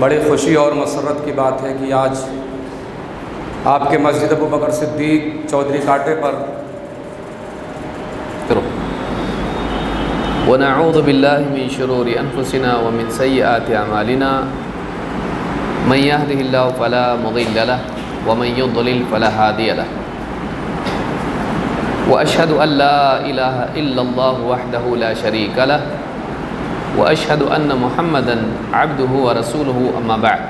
بڑی خوشی اور مسرت کی بات ہے کہ آج آپ کے مسجد ابو بکر صدیق چودھری کاٹے پر ونعوذ باللہ من شرور انفسنا ومن سیئات اعمالنا من يهده الله فلا مضل له ومن يضلل فلا هادي له واشهد ان لا اله الا الله وحده لا شريك له واشهد ان محمدا عبده ورسوله اما بعد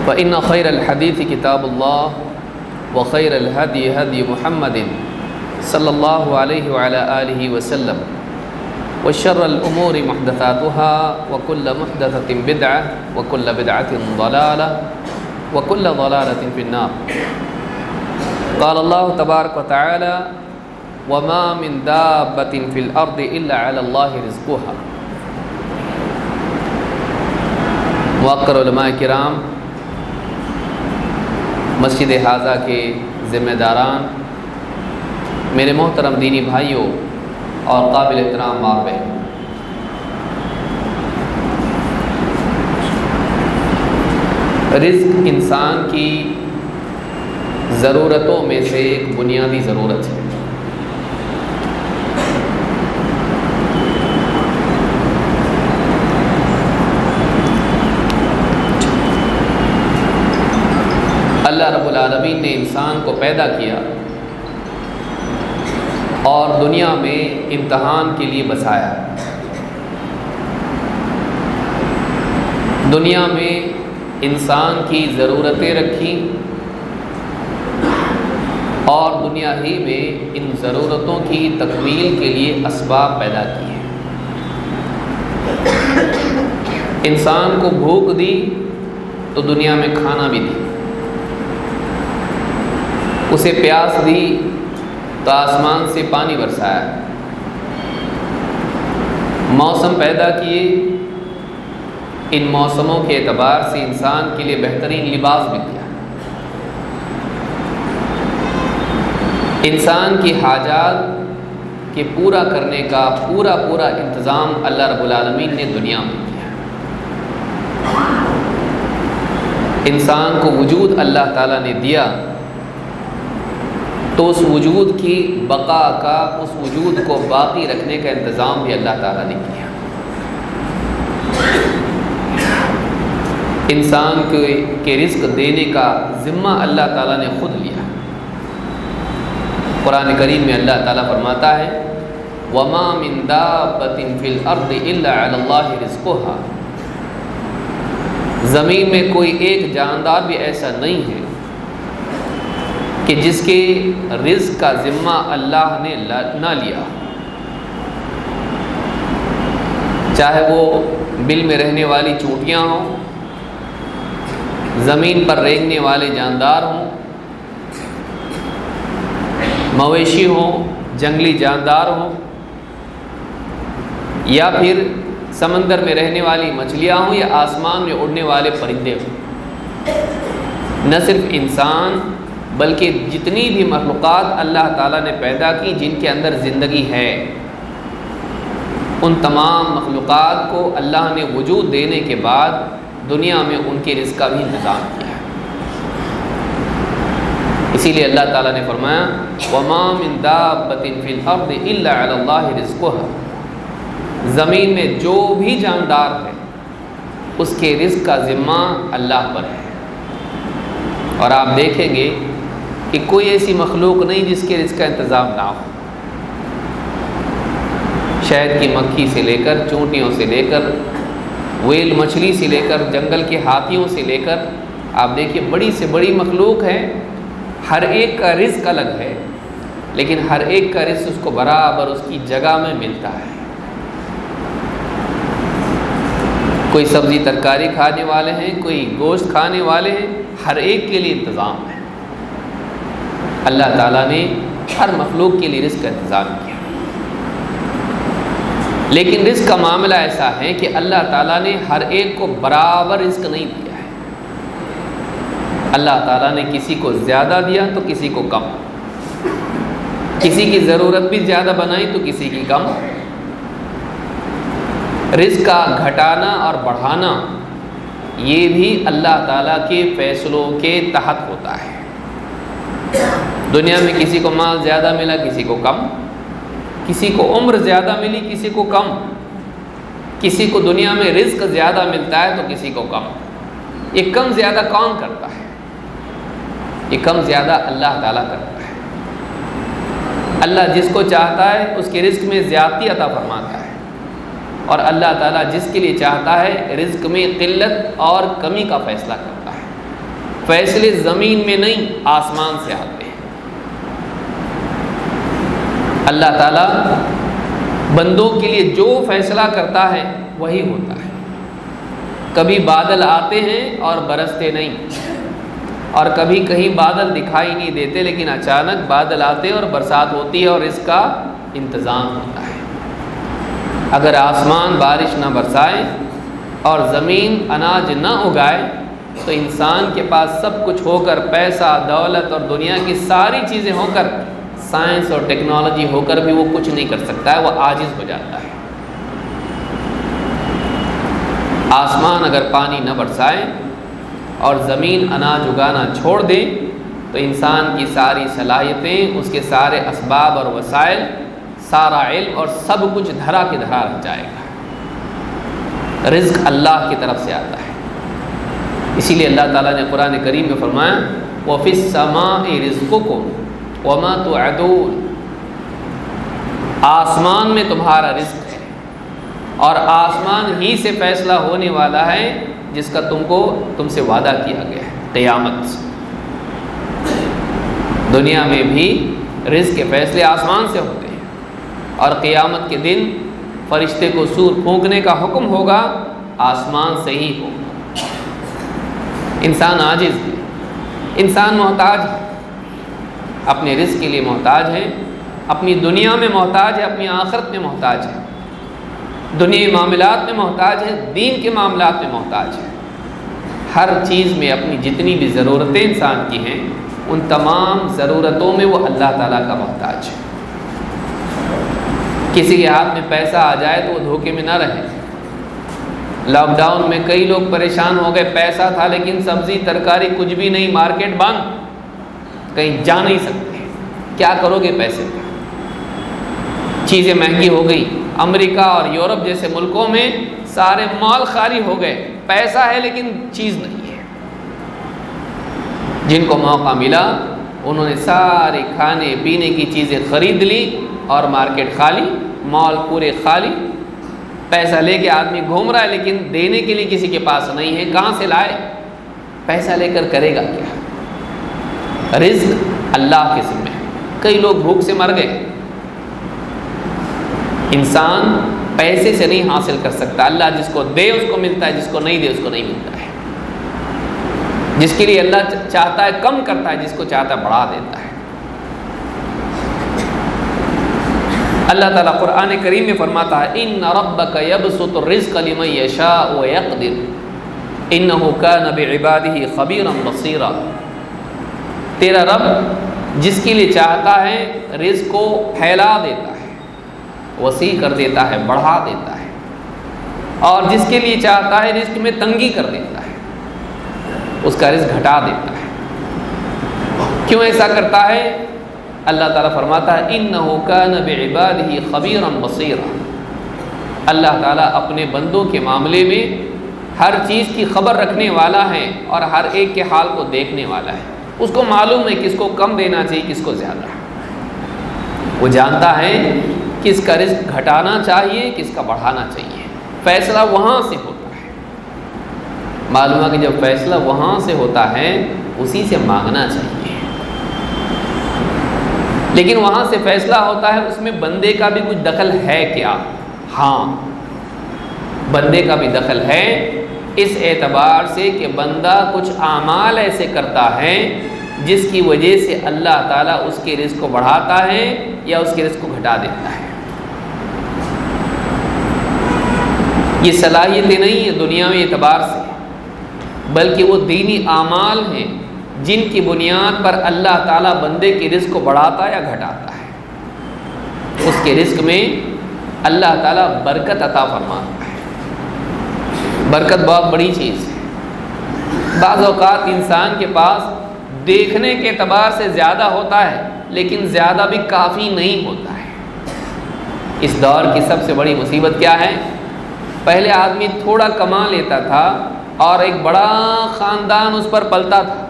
فان خير الحديث كتاب الله وخير الهدي هدي محمد صلی اللہ علیہ وعلى آلہ وسلم وشر الامور محدثاتها وكل محدثة بدعة وكل بدعة ضلالة وكل ضلالة في النار قال الله تبارك وتعالى وما من دابة في الأرض إلا على الله رزقها موقر علماء کرام، مسجد حاضہ کے ذمہ داران، میرے محترم دینی بھائیوں اور قابل احترام ماں بہن، رزق انسان کی ضرورتوں میں سے ایک بنیادی ضرورت ہے۔ اللہ رب العالمین نے انسان کو پیدا کیا اور دنیا میں امتحان کے لیے بسایا۔ دنیا میں انسان کی ضرورتیں رکھی اور دنیا ہی میں ان ضرورتوں کی تکمیل کے لیے اسباب پیدا کیے۔ انسان کو بھوک دی تو دنیا میں کھانا بھی دی، اسے پیاس دی تو آسمان سے پانی برسایا، موسم پیدا کیے، ان موسموں کے اعتبار سے انسان کے لیے بہترین لباس بھی دیا۔ انسان کی حاجات کے پورا کرنے کا پورا انتظام اللہ رب العالمین نے دنیا میں کیا۔ انسان کو وجود اللہ تعالیٰ نے دیا تو اس وجود کی بقا کا، اس وجود کو باقی رکھنے کا انتظام بھی اللہ تعالیٰ نے کیا۔ انسان کے رزق دینے کا ذمہ اللہ تعالیٰ نے خود لیا۔ قرآن کریم میں اللہ تعالیٰ فرماتا ہے وَمَا مِن دَابَّةٍ فِي الْأَرْضِ إِلَّا عَلَى اللَّهِ رِزْقُهَا، زمین میں کوئی ایک جاندار بھی ایسا نہیں ہے کہ جس کے رزق کا ذمہ اللہ نے نہ لیا، چاہے وہ بل میں رہنے والی چونٹیاں ہوں، زمین پر رینگنے والے جاندار ہوں، مویشی ہوں، جنگلی جاندار ہوں، یا پھر سمندر میں رہنے والی مچھلیاں ہوں، یا آسمان میں اڑنے والے پرندے ہوں۔ نہ صرف انسان بلکہ جتنی بھی مخلوقات اللہ تعالیٰ نے پیدا کی جن کے اندر زندگی ہے، ان تمام مخلوقات کو اللہ نے وجود دینے کے بعد دنیا میں ان کے رزق کا بھی انتظام کیا ہے۔ اسی لیے اللہ تعالیٰ نے فرمایا وَمَا مِن دَابَّةٍ فِي الْأَرْضِ إِلَّا عَلَى اللَّهِ رِزْقُهَا، زمین میں جو بھی جاندار ہے اس کے رزق کا ذمہ اللہ پر ہے۔ اور آپ دیکھیں گے کہ کوئی ایسی مخلوق نہیں جس کے رزق کا انتظام نہ ہو۔ شہد کی مکھی سے لے کر، چونٹیوں سے لے کر، ویل مچھلی سے لے کر، جنگل کے ہاتھیوں سے لے کر، آپ دیکھیے بڑی سے بڑی مخلوق ہے، ہر ایک کا رزق الگ ہے، لیکن ہر ایک کا رزق اس کو برابر اس کی جگہ میں ملتا ہے۔ کوئی سبزی ترکاری کھانے والے ہیں، کوئی گوشت کھانے والے ہیں، ہر ایک کے لیے انتظام ہے۔ اللہ تعالیٰ نے ہر مخلوق کے لیے رزق کا انتظام کیا، لیکن رزق کا معاملہ ایسا ہے کہ اللہ تعالیٰ نے ہر ایک کو برابر رزق نہیں دیا ہے۔ اللہ تعالیٰ نے کسی کو زیادہ دیا تو کسی کو کم، کسی کی ضرورت بھی زیادہ بنائی تو کسی کی کم۔ رزق کا گھٹانا اور بڑھانا یہ بھی اللہ تعالیٰ کے فیصلوں کے تحت ہوتا ہے۔ دنیا میں کسی کو مال زیادہ ملا، کسی کو کم، کسی کو عمر زیادہ ملی، کسی کو کم، کسی کو دنیا میں رزق زیادہ ملتا ہے تو کسی کو کم۔ یہ کم زیادہ کون کرتا ہے؟ یہ کم زیادہ اللہ تعالیٰ کرتا ہے۔ اللہ جس کو چاہتا ہے اس کے رزق میں زیادتی عطا فرماتا ہے، اور اللہ تعالیٰ جس کے لیے چاہتا ہے رزق میں قلت اور کمی کا فیصلہ کرتا ہے۔ فیصلے زمین میں نہیں، آسمان سے آتے ہیں۔ اللہ تعالیٰ بندوں کے لیے جو فیصلہ کرتا ہے وہی ہوتا ہے۔ کبھی بادل آتے ہیں اور برستے نہیں، اور کبھی کہیں بادل دکھائی نہیں دیتے لیکن اچانک بادل آتے اور برسات ہوتی ہے اور اس کا انتظام ہوتا ہے۔ اگر آسمان بارش نہ برسائے اور زمین اناج نہ اگائے تو انسان کے پاس سب کچھ ہو کر، پیسہ، دولت اور دنیا کی ساری چیزیں ہو کر، سائنس اور ٹیکنالوجی ہو کر بھی وہ کچھ نہیں کر سکتا ہے، وہ عاجز ہو جاتا ہے۔ آسمان اگر پانی نہ برسائے اور زمین اناج اگانا چھوڑ دے تو انسان کی ساری صلاحیتیں، اس کے سارے اسباب اور وسائل، سارا علم اور سب کچھ دھرا کے دھرا رہ جائے گا۔ رزق اللہ کی طرف سے آتا ہے۔ اسی لیے اللہ تعالیٰ نے قرآن کریم میں فرمایا وَفِي السَّمَاءِ رِزْقُكُمْ وَمَا تُوعَدُونَ، آسمان میں تمہارا رزق ہے اور آسمان ہی سے فیصلہ ہونے والا ہے جس کا تم سے وعدہ کیا گیا ہے، قیامت۔ دنیا میں بھی رزق کے فیصلے آسمان سے ہوتے ہیں، اور قیامت کے دن فرشتے کو سور پھونکنے کا حکم ہوگا، آسمان سے ہی ہوگا۔ انسان عاجز ہے، انسان محتاج ہے، اپنے رزق کے لیے محتاج ہے، اپنی دنیا میں محتاج ہے، اپنی آخرت میں محتاج ہے، دنیاوی معاملات میں محتاج ہے، دین کے معاملات میں محتاج ہے۔ ہر چیز میں اپنی جتنی بھی ضرورتیں انسان کی ہیں ان تمام ضرورتوں میں وہ اللہ تعالیٰ کا محتاج ہے۔ کسی کے ہاتھ میں پیسہ آ جائے تو وہ دھوکے میں نہ رہے۔ لاک ڈاؤن میں کئی لوگ پریشان ہو گئے، پیسہ تھا لیکن سبزی ترکاری کچھ بھی نہیں، مارکیٹ بند، کہیں جا نہیں سکتے، کیا کرو گے پیسے کا؟ چیزیں مہنگی ہو گئی۔ امریکہ اور یورپ جیسے ملکوں میں سارے مال خالی ہو گئے، پیسہ ہے لیکن چیز نہیں ہے۔ جن کو موقع ملا انہوں نے سارے کھانے پینے کی چیزیں خرید لی اور مارکیٹ خالی، مال پورے خالی، پیسہ لے کے آدمی گھوم رہا ہے لیکن دینے کے لیے کسی کے پاس نہیں ہے۔ کہاں سے لائے؟ پیسہ لے کر کرے گا کیا؟ رزق اللہ کے ذمہ ہے۔ کئی لوگ بھوک سے مر گئے۔ انسان پیسے سے نہیں حاصل کر سکتا، اللہ جس کو دے اس کو ملتا ہے، جس کو نہیں دے اس کو نہیں ملتا ہے۔ جس کے لیے اللہ چاہتا ہے کم کرتا ہے، جس کو چاہتا ہے بڑھا دیتا ہے۔ اللہ تعالیٰ قرآن کریم میں فرماتا ہے ان ربک یبسط الرزق لمن یشاء ویقدر انہ کان بعبادہ خبیرا بصیرا، تیرا رب جس کے لیے چاہتا ہے رزق کو پھیلا دیتا ہے، وسیع کر دیتا ہے، بڑھا دیتا ہے، اور جس کے لیے چاہتا ہے رزق میں تنگی کر دیتا ہے، اس کا رزق گھٹا دیتا ہے۔ کیوں ایسا کرتا ہے؟ اللہ تعالیٰ فرماتا ہے انہ کان بعبادہ خبیرا بصیرا، اللہ تعالیٰ اپنے بندوں کے معاملے میں ہر چیز کی خبر رکھنے والا ہے اور ہر ایک کے حال کو دیکھنے والا ہے۔ اس کو معلوم ہے کس کو کم دینا چاہیے، کس کو زیادہ۔ وہ جانتا ہے کس کا رزق گھٹانا چاہیے، کس کا بڑھانا چاہیے۔ فیصلہ وہاں سے ہوتا ہے۔ معلوم ہے کہ جب فیصلہ وہاں سے ہوتا ہے اسی سے مانگنا چاہیے، لیکن وہاں سے فیصلہ ہوتا ہے، اس میں بندے کا بھی کچھ دخل ہے کیا؟ ہاں، بندے کا بھی دخل ہے، اس اعتبار سے کہ بندہ کچھ اعمال ایسے کرتا ہے جس کی وجہ سے اللہ تعالیٰ اس کے رزق کو بڑھاتا ہے یا اس کے رزق کو گھٹا دیتا ہے۔ یہ صلاحیتیں نہیں ہیں دنیاوی اعتبار سے، بلکہ وہ دینی اعمال ہیں جن کی بنیاد پر اللہ تعالیٰ بندے کے رزق کو بڑھاتا یا گھٹاتا ہے۔ اس کے رزق میں اللہ تعالیٰ برکت عطا فرماتا ہے۔ برکت بہت بڑی چیز ہے۔ بعض اوقات انسان کے پاس دیکھنے کے اعتبار سے زیادہ ہوتا ہے، لیکن زیادہ بھی کافی نہیں ہوتا ہے۔ اس دور کی سب سے بڑی مصیبت کیا ہے؟ پہلے آدمی تھوڑا کما لیتا تھا اور ایک بڑا خاندان اس پر پلتا تھا۔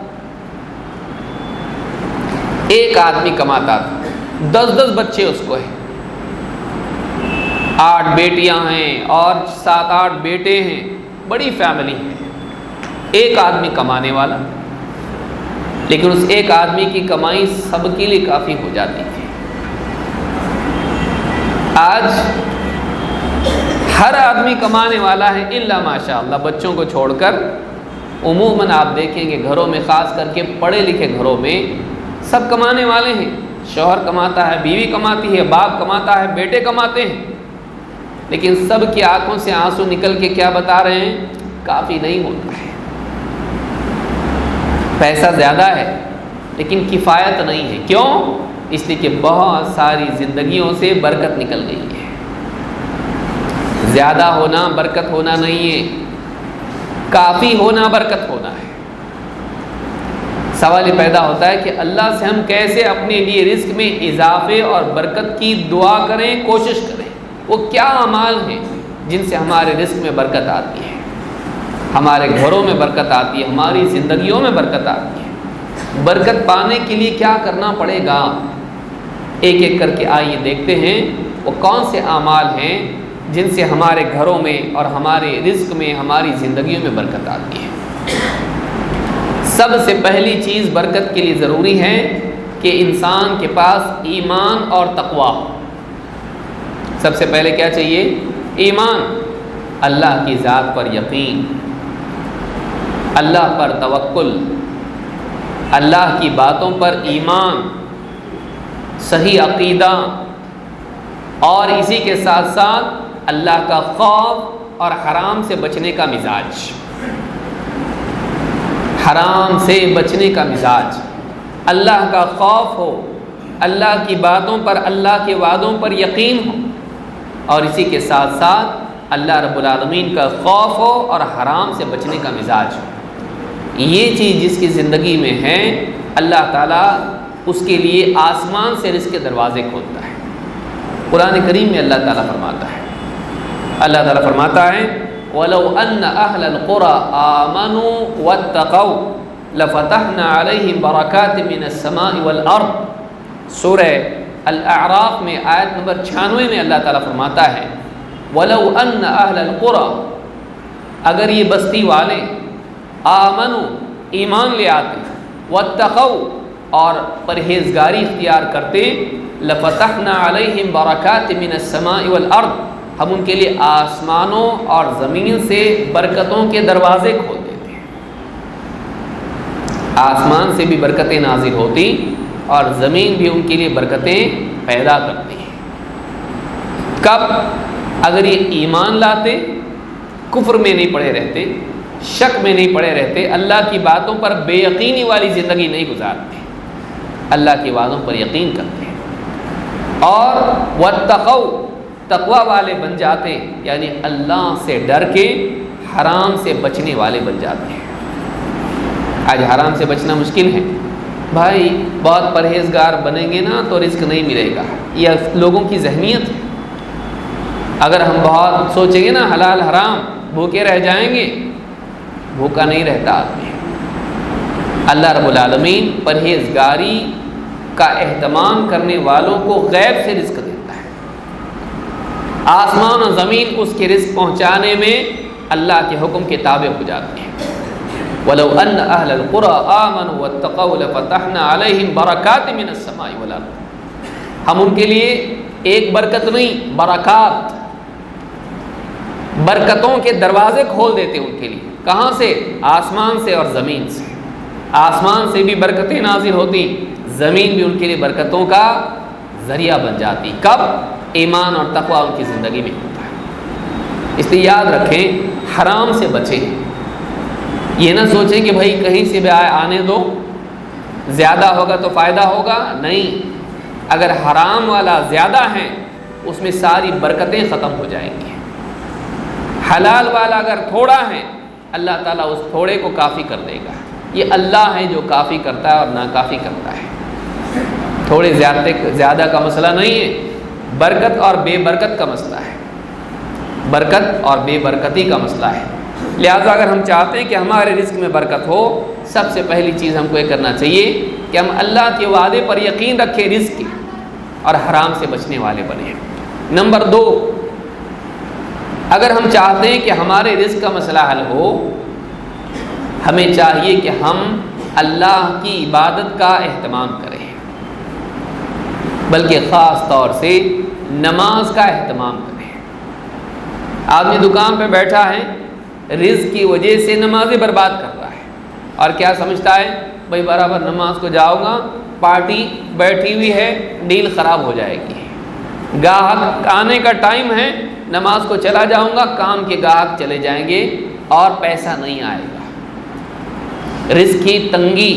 ایک آدمی کماتا تھا، 10 بچے اس کو ہیں، 8 بیٹیاں ہیں اور 7-8 بیٹے ہیں، بڑی فیملی ہے۔ ایک آدمی کمانے والا، لیکن اس ایک آدمی کی کمائی سب کے لیے کافی ہو جاتی تھی۔ آج ہر آدمی کمانے والا ہے الا ماشاء اللہ، بچوں کو چھوڑ کر۔ عموماً آپ دیکھیں گے گھروں میں، خاص کر کے پڑھے لکھے گھروں میں، سب کمانے والے ہیں۔ شوہر کماتا ہے، بیوی کماتی ہے، باپ کماتا ہے، بیٹے کماتے ہیں، لیکن سب کی آنکھوں سے آنسو نکل کے کیا بتا رہے ہیں؟ کافی نہیں ہوتا ہے۔ پیسہ زیادہ ہے لیکن کفایت نہیں ہے۔ کیوں؟ اس لیے کہ بہت ساری زندگیوں سے برکت نکل گئی ہے۔ زیادہ ہونا برکت ہونا نہیں ہے، کافی ہونا برکت ہونا ہے۔ سوال یہ پیدا ہوتا ہے کہ اللہ سے ہم کیسے اپنے لیے رزق میں اضافے اور برکت کی دعا کریں، کوشش کریں۔ وہ کیا اعمال ہیں جن سے ہمارے رزق میں برکت آتی ہے، ہمارے گھروں میں برکت آتی ہے، ہماری زندگیوں میں برکت آتی ہے؟ برکت پانے کے لیے کیا کرنا پڑے گا؟ ایک ایک کر کے آئیے دیکھتے ہیں وہ کون سے اعمال ہیں جن سے ہمارے گھروں میں اور ہمارے رزق میں، ہماری زندگیوں میں برکت آتی ہے۔ سب سے پہلی چیز برکت کے لیے ضروری ہے کہ انسان کے پاس ایمان اور تقوی ہو۔ سب سے پہلے کیا چاہیے؟ ایمان، اللہ کی ذات پر یقین، اللہ پر توکل، اللہ کی باتوں پر ایمان، صحیح عقیدہ، اور اسی کے ساتھ ساتھ اللہ کا خوف اور حرام سے بچنے کا مزاج۔ حرام سے بچنے کا مزاج، اللہ کا خوف ہو، اللہ کی باتوں پر، اللہ کے وعدوں پر یقین ہو، اور اسی کے ساتھ ساتھ اللہ رب العالمین کا خوف ہو اور حرام سے بچنے کا مزاج ہو۔ یہ چیز جس کی زندگی میں ہے، اللہ تعالیٰ اس کے لیے آسمان سے رزق کے دروازے کھولتا ہے۔ قرآن کریم میں اللہ تعالیٰ فرماتا ہے، اللہ تعالیٰ فرماتا ہے وَلَوْ أَنَّ أَهْلَ الْقُرَىٰ آمَنُوا وَاتَّقَوْا لَفَتَحْنَا عَلَيْهِمْ بَرَكَاتٍ مِّنَ السَّمَاءِ وَالْأَرْضِ۔ سورہ الاعراف میں آیت نمبر 96 میں اللہ تعالیٰ فرماتا ہے وَلَوْ أَنَّ أَهْلَ الْقُرَىٰ، اگر یہ بستی والے آمنوا، ایمان لے آتے، واتقوا، اور پرہیزگاری اختیار کرتے، لفتحنا علیہم برکات من السماء والارض، ہم ان کے لیے آسمانوں اور زمین سے برکتوں کے دروازے کھول دیتے ہیں۔ آسمان سے بھی برکتیں نازل ہوتی اور زمین بھی ان کے لیے برکتیں پیدا کرتی ہیں۔ کب؟ اگر یہ ایمان لاتے، کفر میں نہیں پڑے رہتے، شک میں نہیں پڑے رہتے، اللہ کی باتوں پر بے یقینی والی زندگی نہیں گزارتے، اللہ کے وعدوں پر یقین کرتے ہیں، اور واتقوا، تقوی والے بن جاتے، یعنی اللہ سے ڈر کے حرام سے بچنے والے بن جاتے ہیں۔ آج حرام سے بچنا مشکل ہے بھائی، بہت پرہیزگار بنیں گے نا تو رزق نہیں ملے گا، یہ لوگوں کی ذہنیت ہے۔ اگر ہم بہت سوچیں گے نا حلال حرام، بھوکے رہ جائیں گے، بھوکا نہیں رہتا آدمی۔ اللہ رب العالمین پرہیزگاری کا اہتمام کرنے والوں کو غیب سے رزق دیتا ہے۔ آسمان و زمین اس کے رزق پہنچانے میں اللہ کے حکم کے تابع ہو جاتے ہیں۔ وَلَوْ أَنَّ أَهْلَ الْقُرَىٰ آمَنُوا وَاتَّقَوْا لَفَتَحْنَا عَلَيْهِمْ بَرَكَاتٍ مِّنَ السَّمَاءِ وَالْأَرْضِ، ہم ان کے لیے ایک برکت نہیں، برکات، برکتوں کے دروازے کھول دیتے ان کے لیے۔ کہاں سے؟ آسمان سے اور زمین سے۔ آسمان سے بھی برکتیں نازل ہوتی، زمین بھی ان کے لیے برکتوں کا ذریعہ بن جاتی۔ کب؟ ایمان اور تقوی ان کی زندگی میں ہوتا ہے۔ اس لیے یاد رکھیں، حرام سے بچیں۔ یہ نہ سوچیں کہ بھائی کہیں سے بھی آنے دو، زیادہ ہوگا تو فائدہ ہوگا، نہیں۔ اگر حرام والا زیادہ ہے، اس میں ساری برکتیں ختم ہو جائیں گی۔ حلال والا اگر تھوڑا ہے اللہ تعالیٰ اس تھوڑے کو کافی کر دے گا۔ یہ اللہ ہے جو کافی کرتا ہے اور ناکافی کرتا ہے۔ تھوڑے زیادہ کا مسئلہ نہیں ہے، برکت اور بے برکت کا مسئلہ ہے، برکت اور بے برکتی کا مسئلہ ہے۔ لہٰذا اگر ہم چاہتے ہیں کہ ہمارے رزق میں برکت ہو، سب سے پہلی چیز ہم کو یہ کرنا چاہیے کہ ہم اللہ کے وعدے پر یقین رکھیں رزق کے، اور حرام سے بچنے والے بنیں۔ نمبر 2، اگر ہم چاہتے ہیں کہ ہمارے رزق کا مسئلہ حل ہو، ہمیں چاہیے کہ ہم اللہ کی عبادت کا اہتمام کریں، بلکہ خاص طور سے نماز کا اہتمام کریں۔ آدمی دکان پہ بیٹھا ہے، رزق کی وجہ سے نمازیں برباد کر رہا ہے، اور کیا سمجھتا ہے بھائی برابر نماز کو جاؤں گا، پارٹی بیٹھی ہوئی ہے، ڈیل خراب ہو جائے گی، گاہک آنے کا ٹائم ہے، نماز کو چلا جاؤں گا، کام کے گاہک چلے جائیں گے اور پیسہ نہیں آئے گا۔ رزق کی تنگی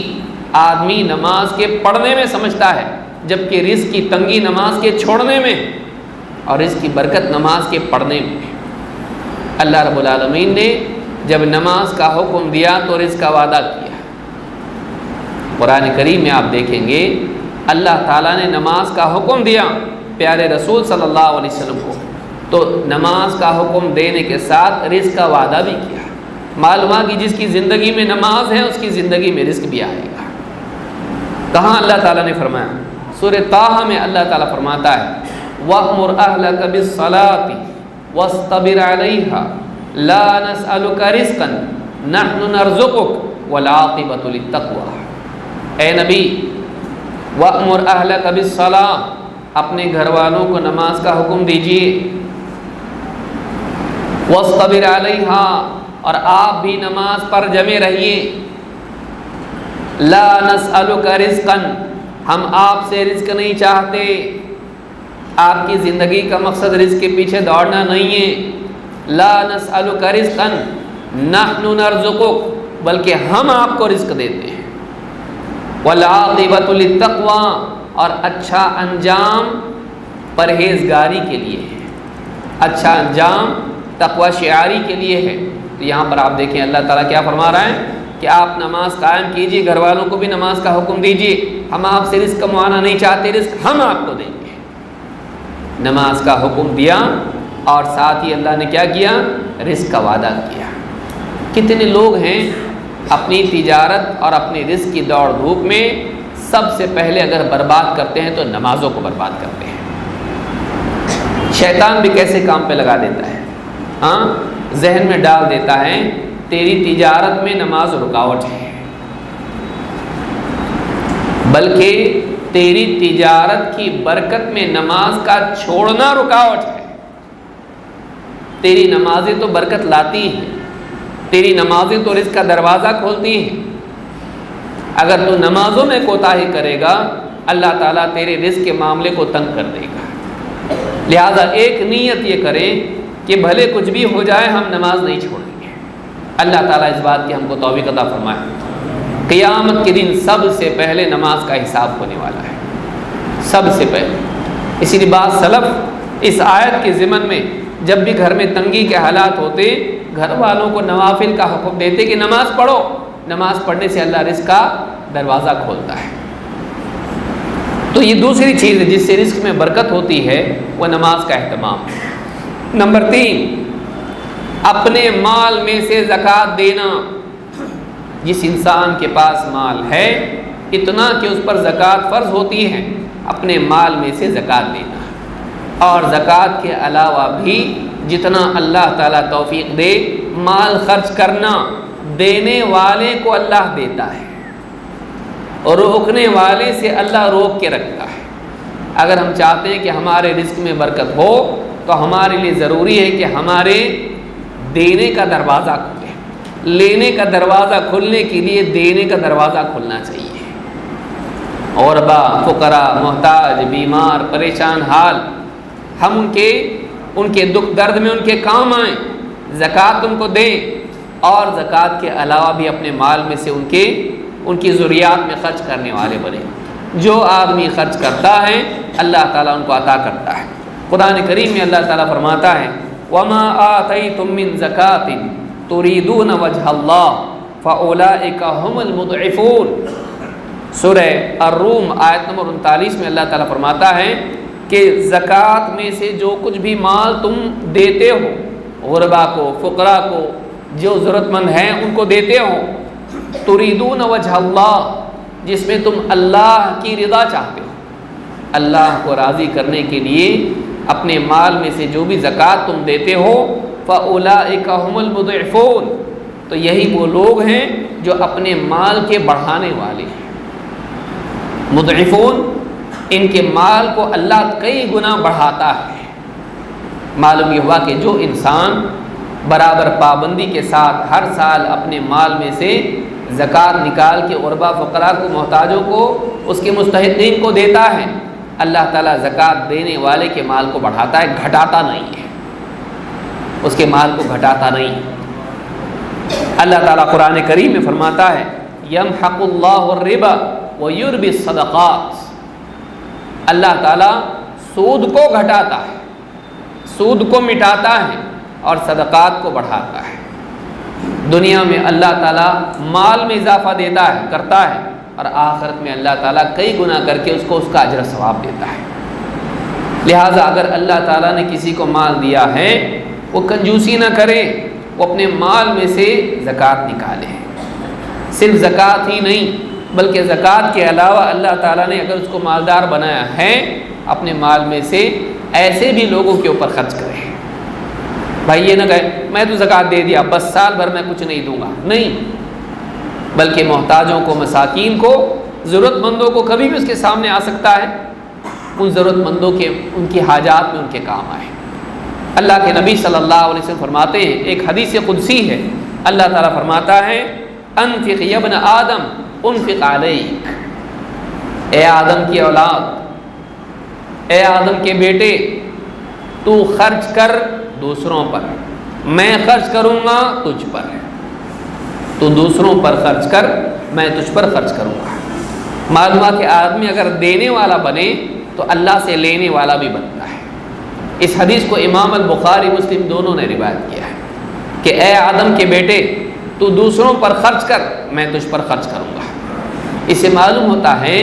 آدمی نماز کے پڑھنے میں سمجھتا ہے، جبکہ رزق کی تنگی نماز کے چھوڑنے میں، اور رزق کی برکت نماز کے پڑھنے میں۔ اللہ رب العالمین نے جب نماز کا حکم دیا تو رزق کا وعدہ کیا۔ قرآن کریم میں آپ دیکھیں گے اللہ تعالیٰ نے نماز کا حکم دیا پیارے رسول صلی اللہ علیہ وسلم کو، تو نماز کا حکم دینے کے ساتھ رزق کا وعدہ بھی کیا۔ معلوم ہے کہ جس کی زندگی میں نماز ہے اس کی زندگی میں رزق بھی آئے گا۔ کہاں اللہ تعالیٰ نے فرمایا؟ سورہ طٰہٰ میں اللہ تعالیٰ فرماتا ہے وَأْمُرْ أَهْلَكَ بِالصَّلَاةِ وَاصْطَبِرْ عَلَيْهَا لَا نَسْأَلُكَ رِزْقًا نَحْنُ نَرْزُقُكَ وَالْعَاقِبَةُ لِلتَّقْوَىٰ۔ اے نبی، وَأْمُرْ أَهْلَكَ بِالصَّلَاةِ، اپنے گھر والوں کو نماز کا حکم دیجیے، وَاصْطَبِرْ عَلَيْهَا، اور آپ بھی نماز پر جمے رہیے، لَا نَسْأَلُكَ رِزْقًا، ہم آپ سے رزق نہیں چاہتے، آپ کی زندگی کا مقصد رزق کے پیچھے دوڑنا نہیں ہے۔ لا نسألک رزقا نحن نرزقک، بلکہ ہم آپ کو رزق دیتے ہیں۔ والعاقبۃ للتقویٰ، اور اچھا انجام پرہیزگاری کے لیے ہے، اچھا انجام تقوی شعاری کے لیے ہے۔ تو یہاں پر آپ دیکھیں اللہ تعالیٰ کیا فرما رہا ہے کہ آپ نماز قائم کیجئے، گھر والوں کو بھی نماز کا حکم دیجئے، ہم آپ سے رزق کموانا نہیں چاہتے، رزق ہم آپ کو دیں گے۔ نماز کا حکم دیا اور ساتھ ہی اللہ نے کیا کیا؟ رزق کا وعدہ کیا۔ کتنے لوگ ہیں اپنی تجارت اور اپنی رزق کی دوڑ دھوپ میں سب سے پہلے اگر برباد کرتے ہیں تو نمازوں کو برباد کرتے ہیں۔ شیطان بھی کیسے کام پہ لگا دیتا ہے، ہاں، ذہن میں ڈال دیتا ہے تیری تجارت میں نماز رکاوٹ ہے، بلکہ تیری تجارت کی برکت میں نماز کا چھوڑنا رکاوٹ ہے۔ تیری نمازیں تو برکت لاتی ہیں، تیری نمازیں تو رزق کا دروازہ کھولتی ہیں۔ اگر تو نمازوں میں کوتاہی کرے گا اللہ تعالیٰ تیرے رزق کے معاملے کو تنگ کر دے گا۔ لہذا ایک نیت یہ کریں کہ بھلے کچھ بھی ہو جائے ہم نماز نہیں چھوڑیں گے۔ اللہ تعالیٰ اس بات کی ہم کو توفیق عطا فرمائے۔ قیامت کے دن سب سے پہلے نماز کا حساب ہونے والا ہے، سب سے پہلے۔ اسی لیے بعض سلف اس آیت کے ضمن میں جب بھی گھر میں تنگی کے حالات ہوتے گھر والوں کو نوافل کا حکم دیتے کہ نماز پڑھو، نماز پڑھنے سے اللہ رزق کا دروازہ کھولتا ہے۔ تو یہ دوسری چیز ہے جس سے رزق میں برکت ہوتی ہے، وہ نماز کا اہتمام۔ نمبر 3، اپنے مال میں سے زکوٰۃ دینا۔ جس انسان کے پاس مال ہے اتنا کہ اس پر زکوٰۃ فرض ہوتی ہے، اپنے مال میں سے زکوٰۃ دینا، اور زکوٰۃ کے علاوہ بھی جتنا اللہ تعالیٰ توفیق دے مال خرچ کرنا۔ دینے والے کو اللہ دیتا ہے اور روکنے والے سے اللہ روک کے رکھتا ہے۔ اگر ہم چاہتے ہیں کہ ہمارے رزق میں برکت ہو تو ہمارے لیے ضروری ہے کہ ہمارے دینے کا دروازہ کھلے۔ لینے کا دروازہ کھلنے کے لیے دینے کا دروازہ کھلنا چاہیے۔ غربا، فقراء، محتاج، بیمار، پریشان حال، ہم ان کے دکھ درد میں ان کے کام آئیں، زکوٰۃ ان کو دیں، اور زکوٰۃ کے علاوہ بھی اپنے مال میں سے ان کی ضروریات میں خرچ کرنے والے بنے۔ جو آدمی خرچ کرتا ہے اللہ تعالیٰ ان کو عطا کرتا ہے۔ قرآن کریم میں اللہ تعالیٰ فرماتا ہے وما آتیتم من زکاۃ تریدون وجہ اللہ فاولئک هم المضعفون۔ سورہ الروم آیت نمبر 39 میں اللہ تعالیٰ فرماتا ہے کہ زکوٰۃ میں سے جو کچھ بھی مال تم دیتے ہو، غربا کو، فقراء کو، جو ضرورت مند ہیں ان کو دیتے ہو، تریدون وجہ اللہ، جس میں تم اللہ کی رضا چاہتے ہو، اللہ کو راضی کرنے کے لیے اپنے مال میں سے جو بھی زکوٰۃ تم دیتے ہو، فاولئک هم المضعفون، تو یہی وہ لوگ ہیں جو اپنے مال کے بڑھانے والے ہیں۔ مضعفون، ان کے مال کو اللہ کئی گنا بڑھاتا ہے۔ معلوم یہ ہوا کہ جو انسان برابر پابندی کے ساتھ ہر سال اپنے مال میں سے زکوٰۃ نکال کے غربا فقراء کو، محتاجوں کو، اس کے مستحقین کو دیتا ہے، اللہ تعالیٰ زکوٰۃ دینے والے کے مال کو بڑھاتا ہے، گھٹاتا نہیں ہے، اس کے مال کو گھٹاتا نہیں۔ اللہ تعالیٰ قرآن کریم میں فرماتا ہے یمحق اللہ الربا ویربی الصدقات، اللہ تعالیٰ سود کو گھٹاتا ہے، سود کو مٹاتا ہے اور صدقات کو بڑھاتا ہے۔ دنیا میں اللہ تعالیٰ مال میں اضافہ دیتا ہے، کرتا ہے، اور آخرت میں اللہ تعالیٰ کئی گنا کر کے اس کو اس کا اجر و ثواب دیتا ہے۔ لہٰذا اگر اللہ تعالیٰ نے کسی کو مال دیا ہے، وہ کنجوسی نہ کرے، وہ اپنے مال میں سے زکوٰۃ نکالے۔ صرف زکوٰۃ ہی نہیں بلکہ زکوٰۃ کے علاوہ اللہ تعالیٰ نے اگر اس کو مالدار بنایا ہے، اپنے مال میں سے ایسے بھی لوگوں کے اوپر خرچ کرے۔ بھائی یہ نہ کہے میں تو زکوٰۃ دے دیا بس سال بھر میں کچھ نہیں دوں گا، نہیں، بلکہ محتاجوں کو، مساکین کو، ضرورت مندوں کو کبھی بھی اس کے سامنے آ سکتا ہے، ان ضرورت مندوں کے، ان کی حاجات میں ان کے کام آئے۔ اللہ کے نبی صلی اللہ علیہ وسلم فرماتے ہیں، ایک حدیث قدسی ہے، اللہ تعالیٰ فرماتا ہے انفق یا ابن آدم انفق علیک، اے آدم کی اولاد، اے آدم کے بیٹے، تو خرچ کر دوسروں پر، میں خرچ کروں گا تجھ پر، تو دوسروں پر خرچ کر، میں تجھ پر خرچ کروں گا۔ معلوم ہے کہ آدمی اگر دینے والا بنے تو اللہ سے لینے والا بھی بنتا ہے۔ اس حدیث کو امام البخاری، مسلم دونوں نے روایت کیا ہے کہ اے آدم کے بیٹے، تو دوسروں پر خرچ کر، میں تجھ پر خرچ کروں گا۔ اس سے معلوم ہوتا ہے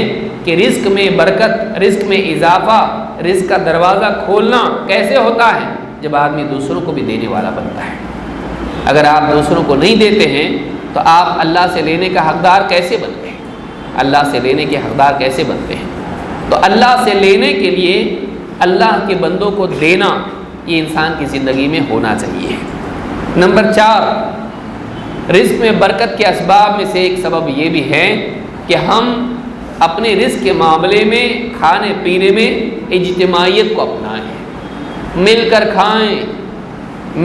کہ رزق میں برکت، رزق میں اضافہ، رزق کا دروازہ کھولنا کیسے ہوتا ہے؟ جب آدمی دوسروں کو بھی دینے والا بنتا ہے۔ اگر آپ دوسروں کو نہیں دیتے ہیں تو آپ اللہ سے لینے کا حقدار کیسے بنتے ہیں؟ اللہ سے لینے کے حقدار کیسے بنتے ہیں؟ تو اللہ سے لینے کے لیے اللہ کے بندوں کو دینا، یہ انسان کی زندگی میں ہونا چاہیے۔ نمبر 4، رزق میں برکت کے اسباب میں سے ایک سبب یہ بھی ہے کہ ہم اپنے رزق کے معاملے میں، کھانے پینے میں اجتماعیت کو اپنائیں، مل کر کھائیں،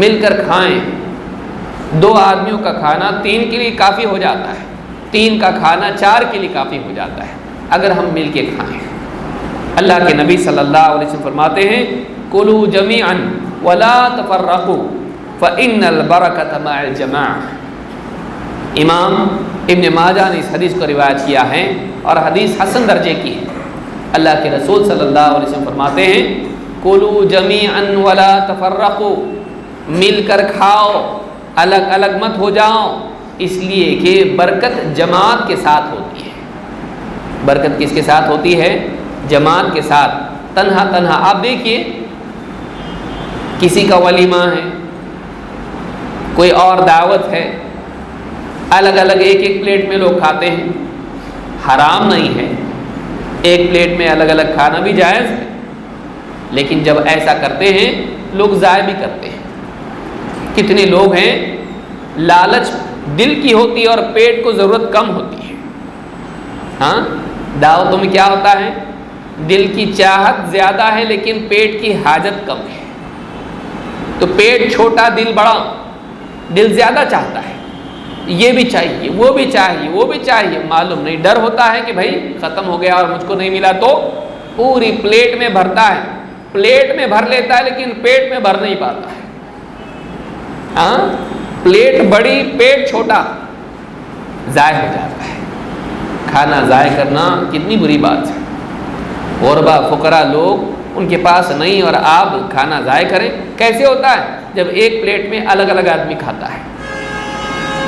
مل کر کھائیں۔ 2 آدمیوں کا کھانا 3 کے لیے کافی ہو جاتا ہے، 3 کا کھانا 4 کے لیے کافی ہو جاتا ہے اگر ہم مل کے کھائیں۔ اللہ کے نبی صلی اللہ علیہ وسلم فرماتے ہیں کلوا جمیعا ولا تفرقوا فإن البرکۃ مع الجماعہ۔ امام ابن ماجہ نے اس حدیث کو روایت کیا ہے اور حدیث حسن درجے کی ہے۔ اللہ کے رسول صلی اللہ علیہ وسلم فرماتے ہیں کلوا جمیعا ولا تفرقوا، مل کر کھاؤ، الگ الگ مت ہو جاؤ، اس لیے کہ برکت جماعت کے ساتھ ہوتی ہے۔ برکت کس کے ساتھ ہوتی ہے؟ جماعت کے ساتھ۔ تنہا تنہا آپ دیکھیے، کسی کا ولیمہ ہے، کوئی اور دعوت ہے، الگ الگ ایک ایک پلیٹ میں لوگ کھاتے ہیں، حرام نہیں ہے، ایک پلیٹ میں الگ الگ کھانا بھی جائز ہے، لیکن جب ایسا کرتے ہیں لوگ ضائع بھی کرتے ہیں۔ کتنے لوگ ہیں لالچ دل کی ہوتی ہے اور پیٹ کو ضرورت کم ہوتی ہے۔ ہاں، دعوتوں میں کیا ہوتا ہے؟ دل کی چاہت زیادہ ہے لیکن پیٹ کی حاجت کم ہے، تو پیٹ چھوٹا دل بڑا، دل زیادہ چاہتا ہے، یہ بھی چاہیے، وہ بھی چاہیے، وہ بھی چاہیے، معلوم نہیں، ڈر ہوتا ہے کہ بھائی ختم ہو گیا اور مجھ کو نہیں ملا تو پوری پلیٹ میں بھرتا ہے، پلیٹ میں بھر لیتا ہے لیکن پیٹ میں بھر نہیں پاتا ہے۔ ہاں، پلیٹ بڑی پیٹ چھوٹا، ضائع ہو جاتا ہے۔ کھانا ضائع کرنا کتنی بری بات ہے۔ غربا فقراء لوگ ان کے پاس نہیں اور آپ کھانا ضائع کریں، کیسے ہوتا ہے؟ جب ایک پلیٹ میں الگ الگ آدمی کھاتا ہے.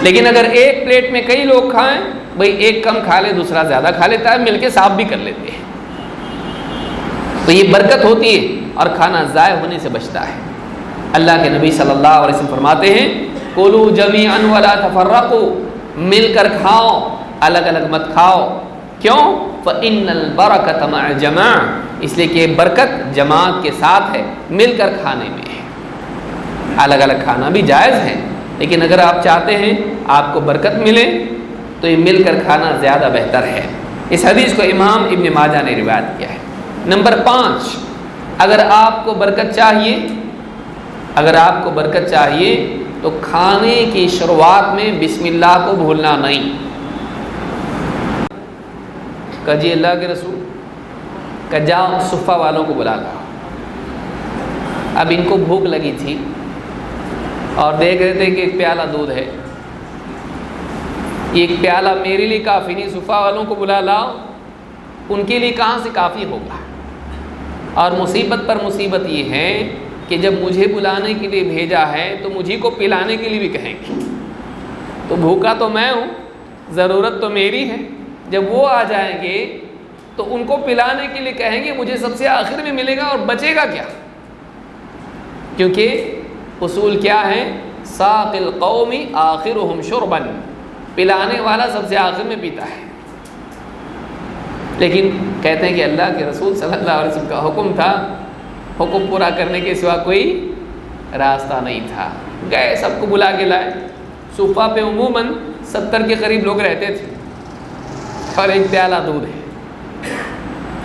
لیکن اگر ایک پلیٹ میں کئی لوگ کھائیں، بھئی ایک کم کھا لے دوسرا زیادہ کھا لیتا ہے، مل کے صاف بھی کر لیتے ہیں. تو یہ برکت ہوتی ہے اور کھانا ضائع ہونے سے بچتا ہے. اللہ کے نبی صلی اللہ علیہ وسلم فرماتے ہیں کلوا جمیعا ولا تفرقوا، مل کر کھاؤ، الگ الگ مت کھاؤ. کیوں؟ فإن البرکۃ مع الجماع، اس لیے کہ برکت جماعت کے ساتھ ہے، مل کر کھانے میں ہے. الگ الگ کھانا بھی جائز ہے، لیکن اگر آپ چاہتے ہیں آپ کو برکت ملے تو یہ مل کر کھانا زیادہ بہتر ہے. اس حدیث کو امام ابن ماجہ نے روایت کیا ہے. نمبر 5، اگر آپ کو برکت چاہیے تو کھانے کی شروعات میں بسم اللہ کو بھولنا نہیں. کہ جی اللہ کے رسول کہ جاؤ صفہ والوں کو بلا لاؤ. اب ان کو بھوک لگی تھی اور دیکھ رہے تھے کہ ایک پیالہ دودھ ہے. ایک پیالہ میرے لیے کافی نہیں، صفہ والوں کو بلا لاؤ، ان کے لیے کہاں سے کافی ہوگا. اور مصیبت پر مصیبت یہ ہے کہ جب مجھے بلانے کے لیے بھیجا ہے تو مجھے کو پلانے کے لیے بھی کہیں گے. تو بھوکا تو میں ہوں، ضرورت تو میری ہے. جب وہ آ جائیں گے تو ان کو پلانے کے لیے کہیں گے، مجھے سب سے آخر میں ملے گا اور بچے گا کیا؟ کیونکہ اصول کیا ہے؟ ساقی القوم آخرهم شربا، پلانے والا سب سے آخر میں پیتا ہے. لیکن کہتے ہیں کہ اللہ کے رسول صلی اللہ علیہ وسلم کا حکم تھا، حکم پورا کرنے کے سوا کوئی راستہ نہیں تھا. گئے سب کو بلا کے لائے. صفہ پہ عموماً 70 کے قریب لوگ رہتے تھے اور ایک پیالہ دودھ ہے.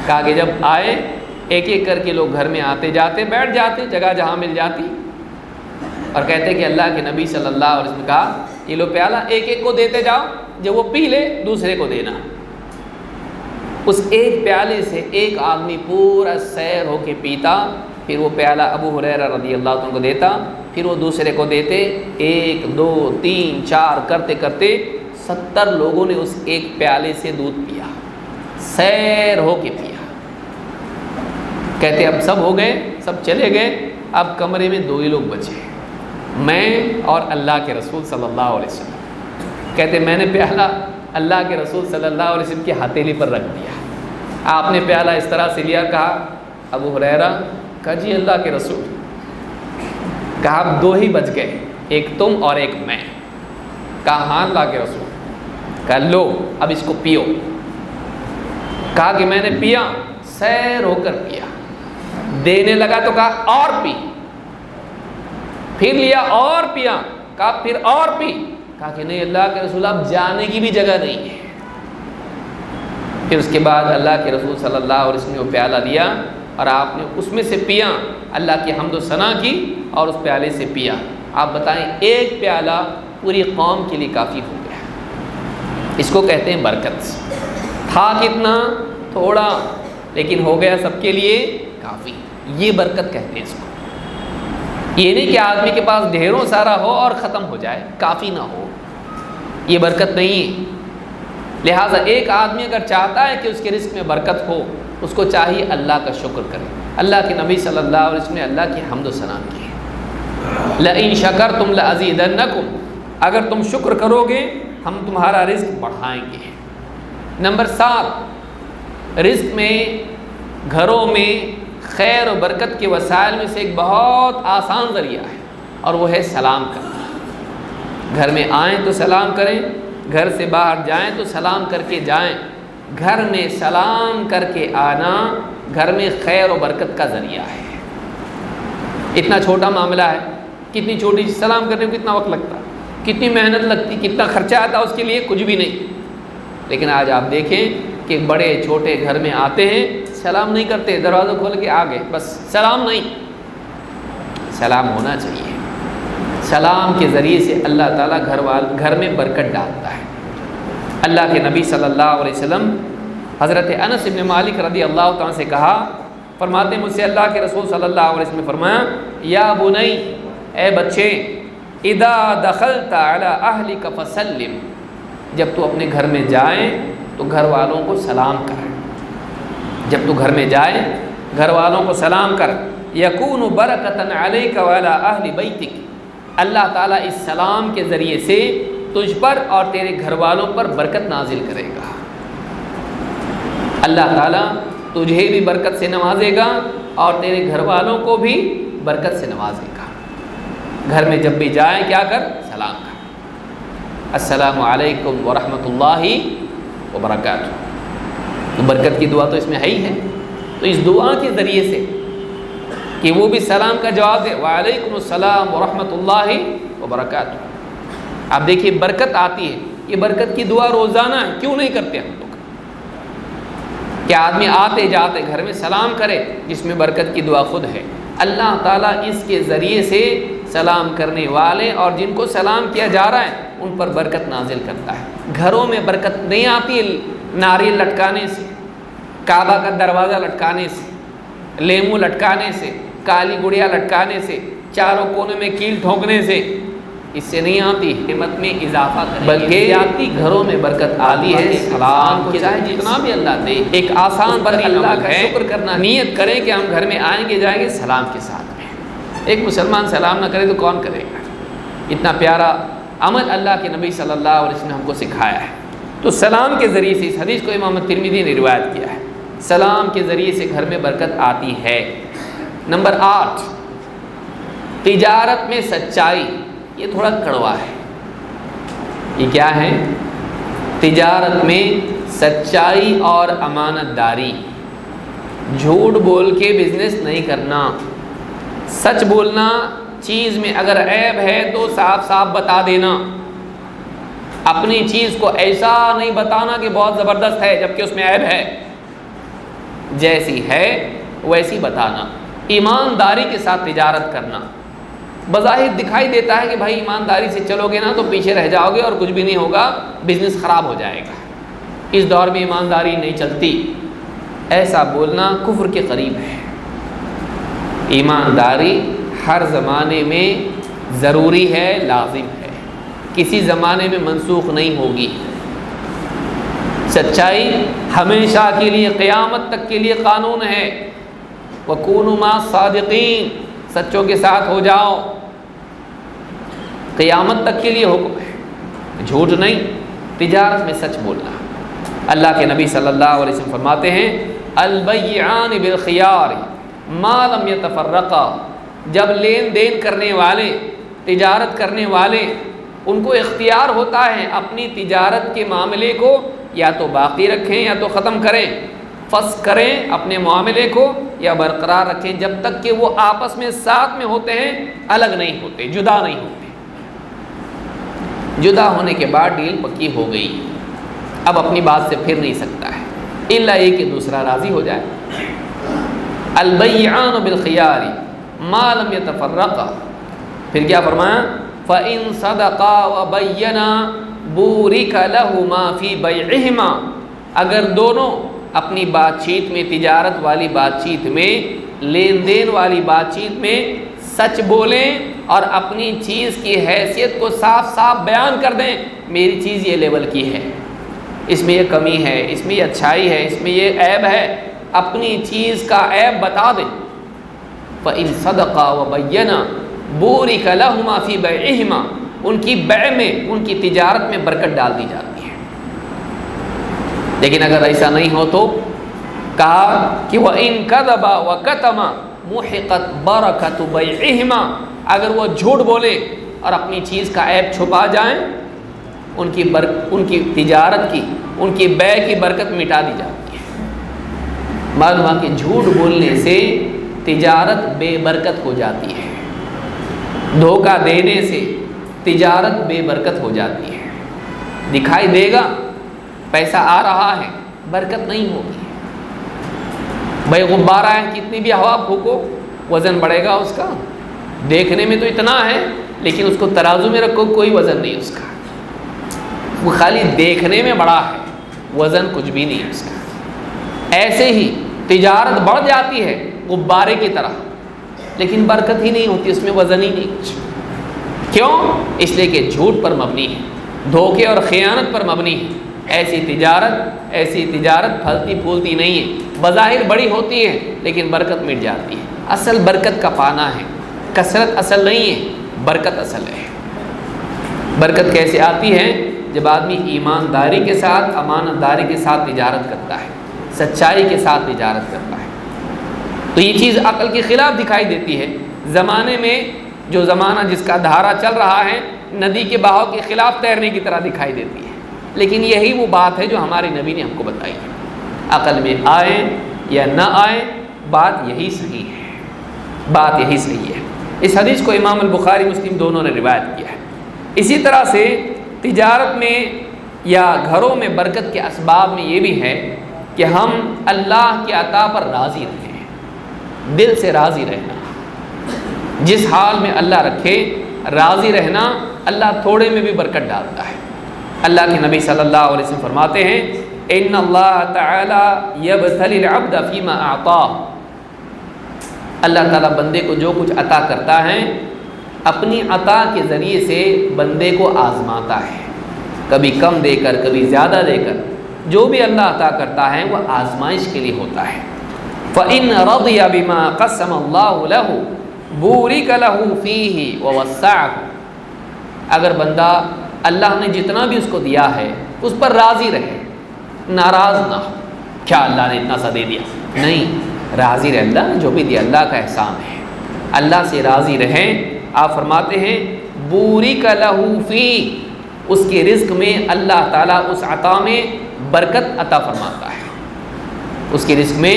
کہا کہ جب آئے ایک ایک کر کے لوگ گھر میں آتے جاتے، بیٹھ جاتے جگہ جہاں مل جاتی، اور کہتے کہ اللہ کے نبی صلی اللہ علیہ وسلم نے کہا یہ لو پیالہ ایک ایک کو دیتے جاؤ، جب وہ پی لے دوسرے کو دینا. اس ایک پیالے سے ایک آدمی پورا سیر ہو کے پیتا، پھر وہ پیالہ ابو ہریرہ رضی اللہ عنہ کو دیتا، پھر وہ دوسرے کو دیتے. 1 2 3 4 کرتے کرتے 70 لوگوں نے اس ایک پیالے سے دودھ پیا، سیر ہو کے پیا. کہتے اب سب ہو گئے، سب چلے گئے، اب کمرے میں 2 ہی لوگ بچے، میں اور اللہ کے رسول صلی اللہ علیہ وسلم. کہتے میں نے پیالہ اللہ کے رسول صلی اللہ علیہ وسلم کی ہتھیلی پر رکھ دیا. آپ نے پیالہ اس طرح سے لیا، کہا ابو ہریرہ، کہا جی اللہ کے رسول. کہا اب 2 ہی بچ گئے، ایک تم اور ایک میں. کہا ہاں اللہ کے رسول. کہا لو اب اس کو پیو. کہا کہ میں نے پیا، سیر ہو کر پیا. دینے لگا تو کہا اور پی. پھر لیا اور پیا. کہا پھر اور پی. کہا کہ نہیں اللہ کے رسول اب جانے کی بھی جگہ نہیں ہے. پھر اس کے بعد اللہ کے رسول صلی اللہ علیہ وسلم نے وہ پیالہ دیا اور آپ نے اس میں سے پیا، اللہ کی حمد و ثنا کی اور اس پیالے سے پیا. آپ بتائیں ایک پیالہ پوری قوم کے لیے کافی ہو گیا. اس کو کہتے ہیں برکت. تھا کتنا؟ تھوڑا، لیکن ہو گیا سب کے لیے کافی. یہ برکت کہتے ہیں اس کو. یہ نہیں کہ آدمی کے پاس ڈھیروں سارا ہو اور ختم ہو جائے، کافی نہ ہو، یہ برکت نہیں ہے. لہٰذا ایک آدمی اگر چاہتا ہے کہ اس کے رزق میں برکت ہو، اس کو چاہیے اللہ کا شکر کرے. اللہ کے نبی صلی اللہ علیہ وسلم نے اللہ کی حمد و ثنا کی ہے. لَإِن شَكَرْتُمْ لَأَزِيدَنَّكُمْ، اگر تم شکر کرو گے ہم تمہارا رزق بڑھائیں گے. نمبر 7، رزق میں، گھروں میں خیر و برکت کے وسائل میں سے ایک بہت آسان ذریعہ ہے اور وہ ہے سلام کرنا. گھر میں آئیں تو سلام کریں، گھر سے باہر جائیں تو سلام کر کے جائیں. گھر میں سلام کر کے آنا گھر میں خیر و برکت کا ذریعہ ہے. اتنا چھوٹا معاملہ ہے، کتنی چھوٹی سلام کرنے کو کتنا وقت لگتا، کتنی محنت لگتی، کتنا خرچہ آتا اس کے لیے، کچھ بھی نہیں. لیکن آج آپ دیکھیں کہ بڑے چھوٹے گھر میں آتے ہیں، سلام نہیں کرتے، دروازہ کھول کے آ گئے، بس سلام نہیں. سلام ہونا چاہیے. سلام کے ذریعے سے اللہ تعالیٰ گھر میں برکت ڈالتا ہے. اللہ کے نبی صلی اللہ علیہ وسلم حضرت انس بن مالک رضی اللہ تعالیٰ سے کہا، فرماتے مجھ سے اللہ کے رسول صلی اللہ علیہ وسلم نے فرمایا، یا بنی، اے بچے، اذا دخلت علی اہلک فسلم، جب تو اپنے گھر میں جائیں تو گھر والوں کو سلام کر. جب تو گھر میں جائے گھر والوں کو سلام کر. یکون برکۃ علیک وعلی اہل بیتک، اللہ تعالیٰ اس سلام کے ذریعے سے تجھ پر اور تیرے گھر والوں پر برکت نازل کرے گا۔ اللہ تعالیٰ تجھے بھی برکت سے نوازے گا اور تیرے گھر والوں کو بھی برکت سے نوازے گا۔ گھر میں جب بھی جائیں کیا کر؟ سلام کر، السلام علیکم ورحمۃ اللہ وبرکاتہ۔ تو برکت کی دعا تو اس میں ہے ہی ہے۔ تو اس دعا کے ذریعے سے کہ وہ بھی سلام کا جواب دے، وعلیکم السلام ورحمۃ اللہ وبرکاتہ۔ آپ دیکھیے برکت آتی ہے، یہ برکت کی دعا روزانہ ہے، کیوں نہیں کرتے ہم لوگ؟ کہ آدمی آتے جاتے گھر میں سلام کرے، جس میں برکت کی دعا خود ہے۔ اللہ تعالیٰ اس کے ذریعے سے سلام کرنے والے اور جن کو سلام کیا جا رہا ہے ان پر برکت نازل کرتا ہے۔ گھروں میں برکت نہیں آتی ناریل لٹکانے سے، کعبہ کا دروازہ لٹکانے سے، لیمو لٹکانے سے، کالی گڑیا لٹکانے سے، چاروں کونے میں کیل ٹھونکنے سے، اس سے نہیں آتی۔ ہمت میں اضافہ کریں، بلکہ آتی گھروں میں برکت آتی ہے سلام کو، چاہے جتنا بھی اللہ دے۔ ایک آسان پر اللہ کا شکر کرنا، نیت کریں کہ ہم گھر میں آئیں گے جائیں گے سلام کے ساتھ میں۔ ایک مسلمان سلام نہ کرے تو کون کرے گا؟ اتنا پیارا عمل اللہ کے نبی صلی اللہ علیہ وسلم نے ہم کو سکھایا ہے۔ تو سلام کے ذریعے سے، اس حدیث کو امام ترمذی نے روایت کیا ہے، سلام کے ذریعے سے گھر میں برکت آتی ہے۔ نمبر 8، تجارت میں سچائی۔ یہ تھوڑا کڑوا ہے۔ یہ کیا ہے؟ تجارت میں سچائی اور امانت داری۔ جھوٹ بول کے بزنس نہیں کرنا، سچ بولنا، چیز میں اگر عیب ہے تو صاف صاف بتا دینا، اپنی چیز کو ایسا نہیں بتانا کہ بہت زبردست ہے جبکہ اس میں عیب ہے، جیسی ہے ویسی بتانا، ایمانداری کے ساتھ تجارت کرنا۔ بظاہر دکھائی دیتا ہے کہ بھائی ایمانداری سے چلو گے نا تو پیچھے رہ جاؤ گے اور کچھ بھی نہیں ہوگا، بزنس خراب ہو جائے گا، اس دور میں ایمانداری نہیں چلتی، ایسا بولنا کفر کے قریب ہے۔ ایمانداری ہر زمانے میں ضروری ہے، لازم ہے، کسی زمانے میں منسوخ نہیں ہوگی۔ سچائی ہمیشہ کے لیے، قیامت تک کے لیے قانون ہے۔ وَكُونُوا مَعَ الصَّادِقِينَ، سچوں کے ساتھ ہو جاؤ، قیامت تک کے لیے حکم ہے، جھوٹ نہیں، تجارت میں سچ بولنا۔ اللہ کے نبی صلی اللہ علیہ وسلم فرماتے ہیں البیعان بالخیار ما لم یتفرقا، جب لین دین کرنے والے، تجارت کرنے والے، ان کو اختیار ہوتا ہے اپنی تجارت کے معاملے کو یا تو باقی رکھیں یا تو ختم کریں، فسخ کریں اپنے معاملے کو یا برقرار رکھیں، جب تک کہ وہ آپس میں ساتھ میں ہوتے ہیں، الگ نہیں ہوتے، جدا نہیں ہوتے۔ جدا ہونے کے بعد ڈیل پکی ہو گئی، اب اپنی بات سے پھر نہیں سکتا ہے، الا یہ کہ دوسرا راضی ہو جائے۔ البیعان بالخیار ما لم یتفرقا، پھر کیا فرمایا؟ فَإِن صَدَقَا وَبَيَّنَا بُورِكَ لَهُمَا فِي بَيْعِهِمَا، اگر دونوں اپنی بات چیت میں، تجارت والی بات چیت میں، لین دین والی بات چیت میں سچ بولیں اور اپنی چیز کی حیثیت کو صاف صاف بیان کر دیں، میری چیز یہ لیول کی ہے، اس میں یہ کمی ہے، اس میں یہ اچھائی ہے، اس میں یہ عیب ہے، اپنی چیز کا عیب بتا دیں۔ فَإِن صَدَقَا وَبَيَّنَا بُورِكَ لَهُمَا فِي بَيْعِهِمَا، ان کی بیع میں، ان کی تجارت میں برکت ڈال دی جاتی ہے۔ لیکن اگر ایسا نہیں ہو تو کہا کہ وَإِن كَذَبَا وَكَتَمَا مُحِقَتْ بَرَكَةُ بَيْعِهِمَا، اگر وہ جھوٹ بولے اور اپنی چیز کا عیب چھپا جائیں، ان کی تجارت کی، ان کی بیع کی برکت مٹا دی جاتی ہے۔ معلوم ہے کہ جھوٹ بولنے سے تجارت بے برکت ہو جاتی ہے، دھوکہ دینے سے تجارت بے برکت ہو جاتی ہے، دکھائی دے گا پیسہ آ رہا ہے، برکت نہیں ہوگی۔ بھائی غبارہ ہے، کتنی بھی ہوا پھونکو وزن بڑھے گا اس کا، دیکھنے میں تو اتنا ہے لیکن اس کو ترازو میں رکھو کوئی وزن نہیں اس کا، وہ خالی دیکھنے میں بڑا ہے، وزن کچھ بھی نہیں ہے اس کا۔ ایسے ہی تجارت بڑھ جاتی ہے غبارے کی طرح، لیکن برکت ہی نہیں ہوتی، اس میں وزن ہی نہیں کچھ۔ کیوں؟ اس لیے کہ جھوٹ پر مبنی ہے، دھوکے اور خیانت پر مبنی ہے۔ ایسی تجارت پھلتی پھولتی نہیں ہے، بظاہر بڑی ہوتی ہے لیکن برکت مٹ جاتی ہے۔ اصل برکت کا پانا ہے، کثرت اصل نہیں ہے، برکت اصل ہے۔ برکت کیسے آتی ہے؟ جب آدمی ایمانداری کے ساتھ، امانت داری کے ساتھ تجارت کرتا ہے، سچائی کے ساتھ تجارت کرتا ہے، تو یہ چیز عقل کے خلاف دکھائی دیتی ہے۔ زمانے میں جو زمانہ جس کا دھارا چل رہا ہے، ندی کے بہاؤ کے خلاف تیرنے کی طرح دکھائی دیتی ہے، لیکن یہی وہ بات ہے جو ہمارے نبی نے ہم کو بتائی ہے۔ عقل میں آئے یا نہ آئے، بات یہی صحیح ہے، بات یہی صحیح ہے۔ اس حدیث کو امام البخاری مسلم دونوں نے روایت کیا ہے۔ اسی طرح سے تجارت میں یا گھروں میں برکت کے اسباب میں یہ بھی ہے کہ ہم اللہ کی عطا پر راضی رہیں، دل سے راضی رہنا، جس حال میں اللہ رکھے راضی رہنا۔ اللہ تھوڑے میں بھی برکت ڈالتا ہے۔ اللہ کے نبی صلی اللہ علیہ وسلم فرماتے ہیں ان اللہ تعالی یبتلی العبد فیما اعطاه، اللہ تعالیٰ بندے کو جو کچھ عطا کرتا ہے اپنی عطا کے ذریعے سے بندے کو آزماتا ہے، کبھی کم دے کر کبھی زیادہ دے کر۔ جو بھی اللہ عطا کرتا ہے وہ آزمائش کے لیے ہوتا ہے۔ فَإِنْ رَضِيَ بِمَا قَسَّمَ اللَّهُ لَهُ بُورِكَ لَهُ فِيهِ وَوَسَّعَهُ، اگر بندہ اللہ نے جتنا بھی اس کو دیا ہے اس پر راضی رہے، ناراض نہ ہو، کیا اللہ نے اتنا سا دے دیا، نہیں، راضی رہے، اللہ نے جو بھی دیا اللہ کا احسان ہے، اللہ سے راضی رہیں۔ آپ فرماتے ہیں بُورِكَ لَهُ فِيهِ، اس کے رزق میں اللہ تعالیٰ اس عطا میں برکت عطا فرماتا ہے، اس کے رزق میں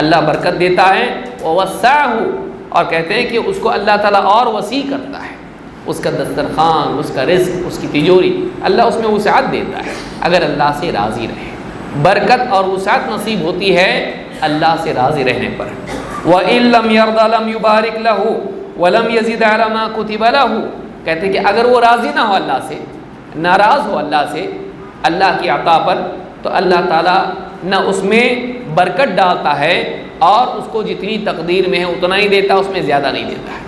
اللہ برکت دیتا ہے۔ وَوَسَّعَهُ، اور کہتے ہیں کہ اس کو اللہ تعالیٰ اور وسیع کرتا ہے، اس کا دسترخوان، اس کا رزق، اس کی تجوری، اللہ اس میں وسعت دیتا ہے اگر اللہ سے راضی رہے۔ برکت اور وسعت نصیب ہوتی ہے اللہ سے راضی رہنے پر۔ وَإِن لَّمْ يَرْضَ لَمْ يُبَارِكْ لَهُ وَلَمْ يَزِدْ عَلَىٰ مَا كُتِبَ لَهُ، کہتے ہیں کہ اگر وہ راضی نہ ہو اللہ سے، ناراض ہو اللہ سے، اللہ کی عطا پر، تو اللہ تعالیٰ نہ اس میں برکت ڈالتا ہے اور اس کو جتنی تقدیر میں ہے اتنا ہی دیتا، اس میں زیادہ نہیں دیتا ہے،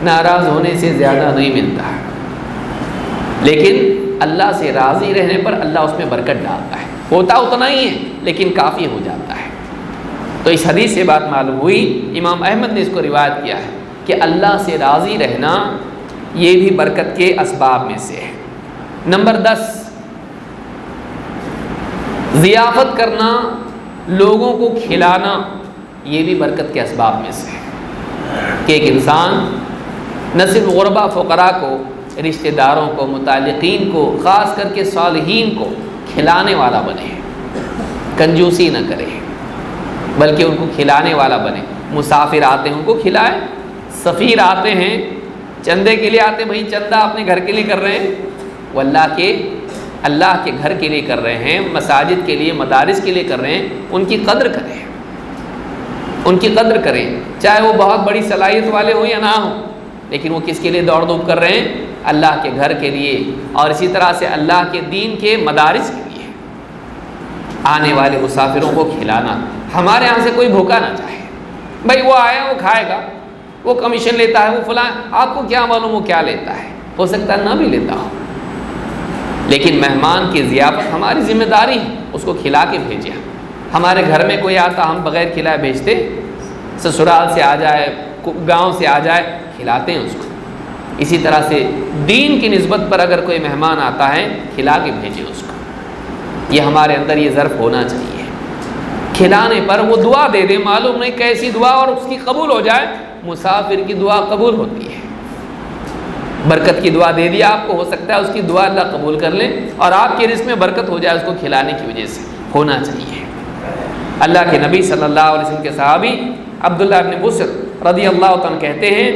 ناراض ہونے سے زیادہ نہیں ملتا ہے۔ لیکن اللہ سے راضی رہنے پر اللہ اس میں برکت ڈالتا ہے، ہوتا اتنا ہی ہے لیکن کافی ہو جاتا ہے۔ تو اس حدیث سے بات معلوم ہوئی، امام احمد نے اس کو روایت کیا ہے کہ اللہ سے راضی رہنا یہ بھی برکت کے اسباب میں سے ہے۔ نمبر 10، ضیافت کرنا، لوگوں کو کھلانا، یہ بھی برکت کے اسباب میں سے ہے کہ ایک انسان نہ صرف غربا فقراء کو، رشتہ داروں کو، متعلقین کو، خاص کر کے صالحین کو کھلانے والا بنے، کنجوسی نہ کرے بلکہ ان کو کھلانے والا بنے۔ مسافر آتے ہیں ان کو کھلائے، سفیر آتے ہیں چندے کے لیے آتے ہیں، بھائی چندہ اپنے گھر کے لیے کر رہے ہیں، وہ اللہ کے گھر کے لیے کر رہے ہیں، مساجد کے لیے، مدارس کے لیے کر رہے ہیں، ان کی قدر کریں، ان کی قدر کریں، چاہے وہ بہت بڑی صلاحیت والے ہوں یا نہ ہوں، لیکن وہ کس کے لیے دوڑ دھوپ کر رہے ہیں؟ اللہ کے گھر کے لیے، اور اسی طرح سے اللہ کے دین کے مدارس کے لیے۔ آنے والے مسافروں کو کھلانا، ہمارے یہاں سے کوئی بھوکا نہ جائے، بھائی وہ آیا وہ کھائے گا، وہ کمیشن لیتا ہے، وہ فلاں، آپ کو کیا معلوم وہ کیا لیتا ہے، ہو سکتا ہے نہ بھی لیتا ہو، لیکن مہمان کی ضیافت ہماری ذمہ داری ہے، اس کو کھلا کے بھیجیں۔ ہمارے گھر میں کوئی آتا ہم بغیر کھلائے بھیجتے؟ سسرال سے آ جائے، گاؤں سے آ جائے، کھلاتے ہیں اس کو۔ اسی طرح سے دین کی نسبت پر اگر کوئی مہمان آتا ہے کھلا کے بھیجیں اس کو، یہ ہمارے اندر یہ ظرف ہونا چاہیے۔ کھلانے پر وہ دعا دے دے، معلوم نہیں کیسی دعا، اور اس کی قبول ہو جائے۔ مسافر کی دعا قبول ہوتی ہے، برکت کی دعا دے دیا آپ کو، ہو سکتا ہے اس کی دعا اللہ قبول کر لیں اور آپ کے رزق میں برکت ہو جائے، اس کو کھلانے کی وجہ سے ہونا چاہیے۔ اللہ کے نبی صلی اللہ علیہ وسلم کے صحابی عبداللہ بن بصر رضی اللہ عنہ کہتے ہیں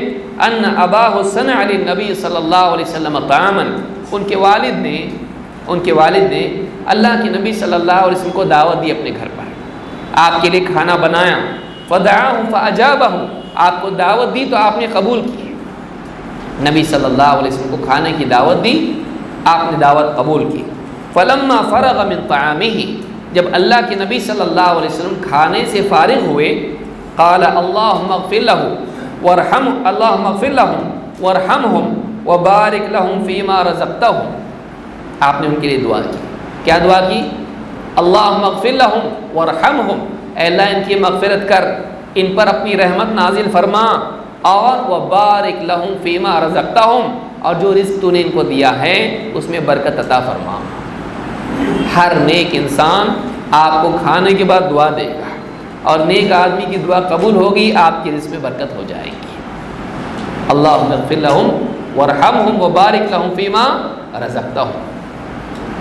ان اباہ صنع للنبی صلی اللہ علیہ وسلم طعاما، ان کے والد نے اللہ کے نبی صلی اللہ علیہ وسلم کو دعوت دی اپنے گھر پر، آپ کے لیے کھانا بنایا، فدعاہ فاجابہ، آپ کو دعوت دی تو آپ نے قبول کی، نبی صلی اللہ علیہ وسلم کو کھانے کی دعوت دی، آپ نے دعوت قبول کی۔ فلما فرغ من طعامہ، جب اللہ کے نبی صلی اللہ علیہ وسلم کھانے سے فارغ ہوئے، قال اللہم اغفر لہم وارحمہم وبارک لہم فیما رزقتہم، آپ نے ان کے لیے دعا کی، کیا دعا کی؟ اللہم اغفر لہم وارحمہم، اے اللہ ان کی مغفرت کر ان پر اپنی رحمت نازل فرما، اور وبارک لہم فیما رزقتہم، اور جو رزق تو نے ان کو دیا ہے اس میں برکت عطا فرما۔ ہر نیک انسان آپ کو کھانے کے بعد دعا دے گا، اور نیک آدمی کی دعا قبول ہوگی، آپ کے رزق میں برکت ہو جائے گی۔ اللہم اغفر لہم وارحمہم وبارک لہم فیما رزقتہم۔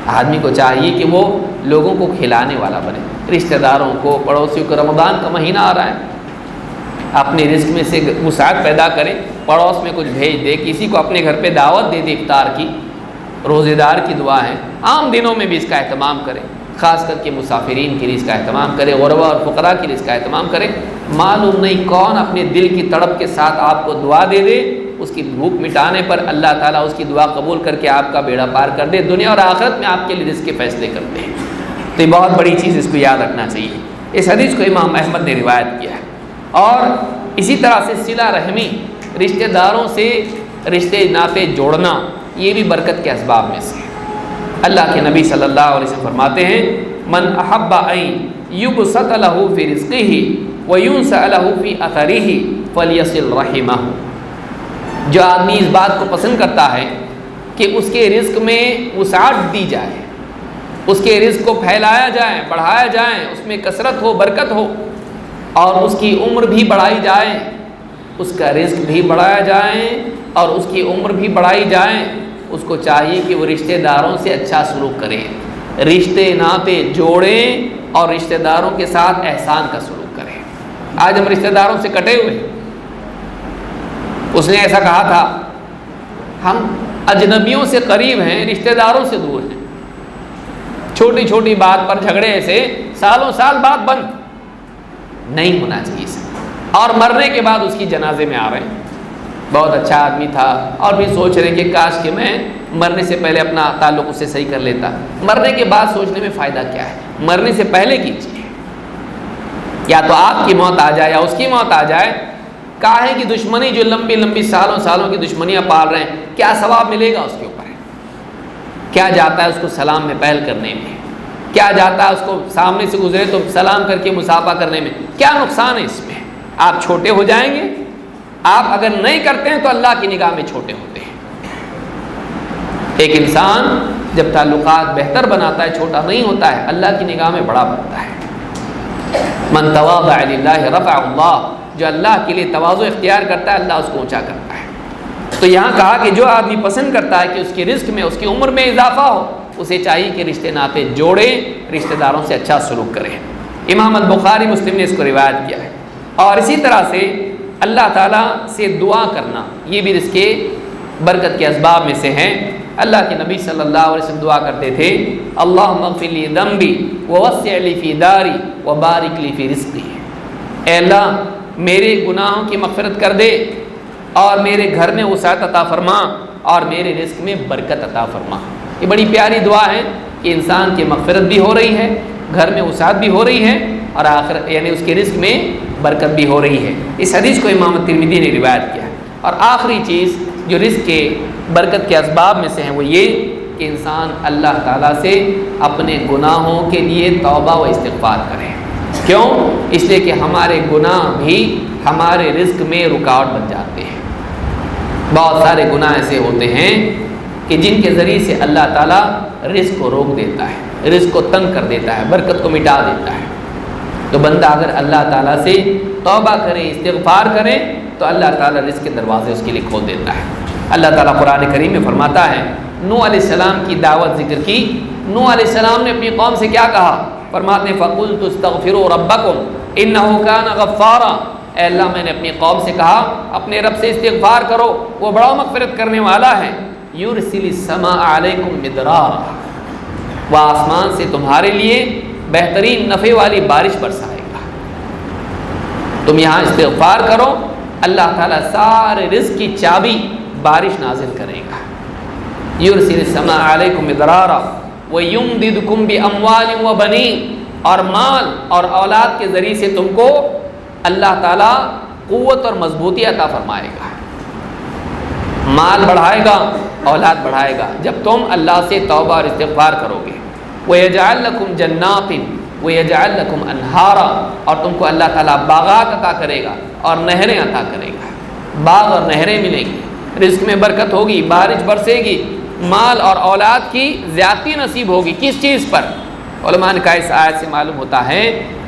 آدمی کو چاہیے کہ وہ لوگوں کو کھلانے والا بنے، رشتہ داروں کو، پڑوسیوں کو۔ رمضان کا مہینہ آ رہا ہے، اپنے رزق میں سے وسعت پیدا کرے، پڑوس میں کچھ بھیج دے، کسی کو اپنے گھر پہ دعوت دے دے افطار کی۔ روزے دار کی دعا ہے، عام دنوں میں بھی اس کا اہتمام کرے، خاص کر کے مسافرین کی رزق کا اہتمام کرے، غربا اور فقراء کی رزق کا اہتمام کرے۔ معلوم نہیں کون اپنے دل کی تڑپ کے ساتھ آپ کو دعا دے دے، اس کی بھوک مٹانے پر اللہ تعالیٰ اس کی دعا قبول کر کے آپ کا بیڑا پار کر دے، دنیا اور آخرت میں آپ کے لیے رزق کے فیصلے کرتے ہیں۔ تو یہ بہت بڑی چیز، اس کو یاد رکھنا چاہیے۔ اس حدیث کو امام احمد نے روایت کیا ہے۔ اور اسی طرح سے صلہ رحمی، رشتہ داروں سے رشتے ناطے جوڑنا، یہ بھی برکت کے اسباب میں سے ہے۔ اللہ کے نبی صلی اللہ علیہ وسلم فرماتے ہیں من احب ان یبسط له فی رزقه وینسأ له فی اثره فلیصل رحمہ۔ جو آدمی اس بات کو پسند کرتا ہے کہ اس کے رزق میں وسعت دی جائے، اس کے رزق کو پھیلایا جائے، بڑھایا جائے، اس میں کثرت ہو، برکت ہو، اور اس کی عمر بھی بڑھائی جائے، اس کا رزق بھی بڑھایا جائے اور اس کی عمر بھی بڑھائی جائے، اس کو چاہیے کہ وہ رشتہ داروں سے اچھا سلوک کرے، رشتے ناطے جوڑیں اور رشتہ داروں کے ساتھ احسان کا سلوک کریں۔ آج ہم رشتہ داروں سے کٹے ہوئے، اس نے ایسا کہا تھا، ہم اجنبیوں سے قریب ہیں، رشتہ داروں سے دور ہیں۔ چھوٹی چھوٹی بات پر جھگڑے ایسے سالوں سال بعد بند نہیں ہونا چاہیے۔ اور مرنے کے بعد اس کی جنازے میں آ رہے ہیں، بہت اچھا آدمی تھا، اور بھی سوچ رہے کہ کاش کہ میں مرنے سے پہلے اپنا تعلق اس سے صحیح کر لیتا۔ مرنے کے بعد سوچنے میں فائدہ کیا ہے؟ مرنے سے پہلے کیجیے، یا تو آپ کی موت آ جائے یا اس کی موت آ جائے۔ کاہے کی دشمنی جو لمبی لمبی سالوں سالوں کی دشمنیاں پال رہے ہیں، کیا ثواب ملے گا اس کے اوپر؟ کیا جاتا ہے اس کو سلام میں پہل کرنے میں؟ کیا جاتا ہے اس کو سامنے سے گزرے تو سلام کر کے مصافحہ کرنے میں؟ کیا نقصان ہے اس میں؟ آپ چھوٹے ہو جائیں گے۔ آپ اگر نہیں کرتے ہیں تو اللہ کی نگاہ میں چھوٹے ہوتے ہیں۔ ایک انسان جب تعلقات بہتر بناتا ہے، چھوٹا نہیں ہوتا ہے، اللہ کی نگاہ میں بڑا بنتا ہے۔ من تواضع للہ رفع اللہ، جو اللہ کے لیے تواضع اختیار کرتا ہے، اللہ اس کو اونچا کرتا ہے۔ تو یہاں کہا کہ جو آدمی پسند کرتا ہے کہ اس کی رزق میں، اس کی عمر میں اضافہ ہو، اسے چاہیے کہ رشتے ناطے جوڑے، رشتہ داروں سے اچھا سلوک کرے۔ امام البخاری مسلم نے اس کو روایت کیا ہے۔ اور اسی طرح سے اللہ تعالیٰ سے دعا کرنا، یہ بھی رزق کے برکت کے اسباب میں سے ہیں۔ اللہ کے نبی صلی اللہ علیہ وسلم دعا کرتے تھے، اللہم اغفر لی ذنبی ووسع لی فی داری وبارک لی فی رزقی۔ اے اللہ میرے گناہوں کی مغفرت کر دے، اور میرے گھر میں وسعت عطا فرما، اور میرے رزق میں برکت عطا فرما۔ یہ بڑی پیاری دعا ہے کہ انسان کی مغفرت بھی ہو رہی ہے، گھر میں وسعت بھی ہو رہی ہے، اور آخر یعنی اس کے رزق میں برکت بھی ہو رہی ہے۔ اس حدیث کو امام ترمذی نے روایت کیا ہے۔ اور آخری چیز جو رزق کے برکت کے اسباب میں سے ہیں وہ یہ کہ انسان اللہ تعالیٰ سے اپنے گناہوں کے لیے توبہ و استغفار کرے۔ کیوں؟ اس لیے کہ ہمارے گناہ بھی ہمارے رزق میں رکاوٹ بن جاتے ہیں۔ بہت سارے گناہ ایسے ہوتے ہیں کہ جن کے ذریعے سے اللہ تعالیٰ رزق کو روک دیتا ہے، رزق کو تنگ کر دیتا ہے، برکت کو مٹا دیتا ہے۔ تو بندہ اگر اللہ تعالیٰ سے توبہ کرے، استغفار کرے، تو اللہ تعالیٰ رزق کے دروازے اس کے لیے کھول دیتا ہے۔ اللہ تعالیٰ قرآن کریم میں فرماتا ہے، نوح علیہ السلام کی دعوت ذکر کی۔ نوح علیہ السلام نے اپنی قوم سے کیا کہا؟ فرماتے ہیں فَقُلْتُ اسْتَغْفِرُوا رَبَّكُمْ إِنَّهُ كَانَ غَفَّارًا۔ اے اللہ میں نے اپنی قوم سے کہا اپنے رب سے استغفار کرو، وہ بڑا مغفرت کرنے والا ہے۔ يُرْسِلِ السَّمَاءَ عَلَيْكُمْ مِدْرَارًا، وہ آسمان سے تمہارے لیے بہترین نفع والی بارش برسائے گا۔ تم یہاں استغفار کرو، اللہ تعالیٰ سارے رزق کی چابی بارش نازل کرے گا۔ یرسل السماء علیکم مدرارا ویمددکم باموال وبنین، اور مال اور اولاد کے ذریعے سے تم کو اللہ تعالیٰ قوت اور مضبوطی عطا فرمائے گا۔ مال بڑھائے گا، اولاد بڑھائے گا جب تم اللہ سے توبہ اور استغفار کرو گے۔ وَيَجْعَلْ لَكُمْ جَنَّاتٍ، وَيَجْعَلْ لَكُمْ أَنْهَارًا، اور تم کو اللہ تعالیٰ باغات عطا کرے گا اور نہریں عطا کرے گا، باغ اور نہریں ملیں گی، رزق میں برکت ہوگی، بارش برسے گی، مال اور اولاد کی زیادتی نصیب ہوگی۔ کس چیز پر؟ علماء نے کہا اس آیت سے معلوم ہوتا ہے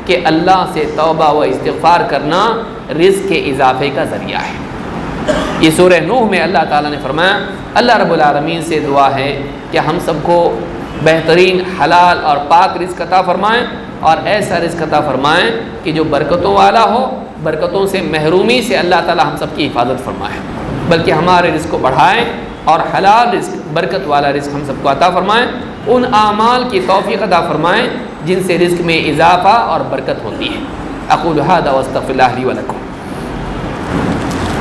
کہ اللہ سے توبہ و استغفار کرنا رزق کے اضافے کا ذریعہ ہے۔ یہ سورہ نوح میں اللہ تعالیٰ نے فرمایا، اللہ رب العالمین سے دعا ہے کہ ہم سب کو بہترین حلال اور پاک رزق عطا فرمائیں، اور ایسا رزق عطا فرمائیں کہ جو برکتوں والا ہو، برکتوں سے محرومی سے اللہ تعالیٰ ہم سب کی حفاظت فرمائے، بلکہ ہمارے رزق کو بڑھائیں اور حلال رزق، برکت والا رزق ہم سب کو عطا فرمائیں، ان اعمال کی توفیق عطا فرمائیں جن سے رزق میں اضافہ اور برکت ہوتی ہے۔ اقول ھذا واستغفر اللہ لی ولکم۔